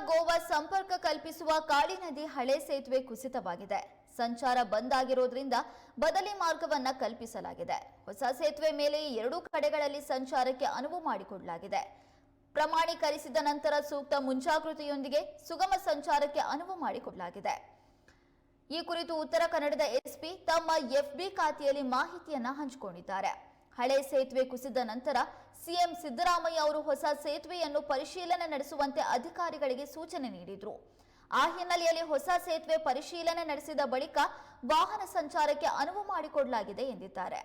ಗೋವಾ ಸಂಪರ್ಕ ಕಲ್ಪಿಸುವ ಕಾಳಿ ನದಿ ಹಳೆ ಸೇತುವೆ ಕುಸಿತವಾಗಿದೆ. ಸಂಚಾರ ಬಂದ್ ಆಗಿರೋದ್ರಿಂದ ಬದಲಿ ಮಾರ್ಗವನ್ನ ಕಲ್ಪಿಸಲಾಗಿದೆ. ಹೊಸ ಸೇತುವೆ ಮೇಲೆ ಎರಡೂ ಕಡೆಗಳಲ್ಲಿ ಸಂಚಾರಕ್ಕೆ ಅನುವು ಮಾಡಿಕೊಡಲಾಗಿದೆ. ಪ್ರಮಾಣೀಕರಿಸಿದ ನಂತರ ಸೂಕ್ತ ಮುಂಜಾಗೃತಿಯೊಂದಿಗೆ ಸುಗಮ ಸಂಚಾರಕ್ಕೆ ಅನುವು ಮಾಡಿಕೊಡಲಾಗಿದೆ. ಈ ಕುರಿತು ಉತ್ತರ ಕನ್ನಡದ ಎಸ್ಪಿ ತಮ್ಮ ಎಫ್ಬಿ ಖಾತೆಯಲ್ಲಿ ಮಾಹಿತಿಯನ್ನ ಹಂಚಿಕೊಂಡಿದ್ದಾರೆ. ಹಳೆ ಸೇತುವೆ ಕುಸಿದ ನಂತರ ಸಿಎಂ ಸಿದ್ದರಾಮಯ್ಯ ಅವರು ಹೊಸ ಸೇತುವೆಯನ್ನು ಪರಿಶೀಲನೆ ನಡೆಸುವಂತೆ ಅಧಿಕಾರಿಗಳಿಗೆ ಸೂಚನೆ ನೀಡಿದ್ರು. ಆ ಹಿನ್ನೆಲೆಯಲ್ಲಿ ಹೊಸ ಸೇತುವೆ ಪರಿಶೀಲನೆ ನಡೆಸಿದ ಬಳಿಕ ವಾಹನ ಸಂಚಾರಕ್ಕೆ ಅನುವು ಮಾಡಿಕೊಡಲಾಗಿದೆ ಎಂದಿದ್ದಾರೆ.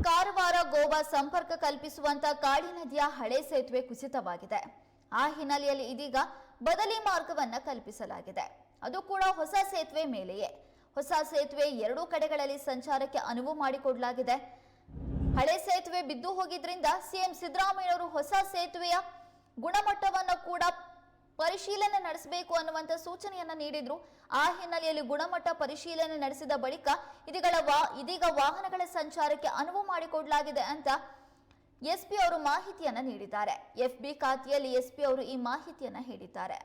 ಕಾರವಾರ ಗೋವಾ ಸಂಪರ್ಕ ಕಲ್ಪಿಸುವಂತ ಕಾಳಿ ನದಿಯ ಹಳೆ ಸೇತುವೆ ಕುಸಿತವಾಗಿದೆ. ಆ ಹಿನ್ನೆಲೆಯಲ್ಲಿ ಇದೀಗ ಬದಲಿ ಮಾರ್ಗವನ್ನ ಕಲ್ಪಿಸಲಾಗಿದೆ. ಅದು ಕೂಡ ಹೊಸ ಸೇತುವೆ ಮೇಲೆಯೇ. ಹೊಸ ಸೇತುವೆ ಎರಡೂ ಕಡೆಗಳಲ್ಲಿ ಸಂಚಾರಕ್ಕೆ ಅನುವು ಮಾಡಿಕೊಡಲಾಗಿದೆ. ಹಳೆ ಸೇತುವೆ ಬಿದ್ದು ಹೋಗಿದ್ರಿಂದ ಸಿಎಂ ಸಿದ್ದರಾಮಯ್ಯ ಅವರು ಹೊಸ ಸೇತುವೆಯ ಗುಣಮಟ್ಟವನ್ನು ಕೂಡ ಪರಿಶೀಲನೆ ನಡೆಸಬೇಕು ಅನ್ನುವಂತ ಸೂಚನೆಯನ್ನ ನೀಡಿದ್ರು. ಆ ಹಿನ್ನೆಲೆಯಲ್ಲಿ ಗುಣಮಟ್ಟ ಪರಿಶೀಲನೆ ನಡೆಸಿದ ಬಳಿಕ ಇದೀಗ ವಾಹನಗಳ ಸಂಚಾರಕ್ಕೆ ಅನುವು ಮಾಡಿಕೊಡಲಾಗಿದೆ ಅಂತ ಎಸ್ಪಿ ಅವರು ಮಾಹಿತಿಯನ್ನ ನೀಡಿದ್ದಾರೆ. ಎಫ್ಬಿ ಖಾತೆಯಲ್ಲಿ ಎಸ್ಪಿ ಅವರು ಈ ಮಾಹಿತಿಯನ್ನ ಹೇಳಿದ್ದಾರೆ.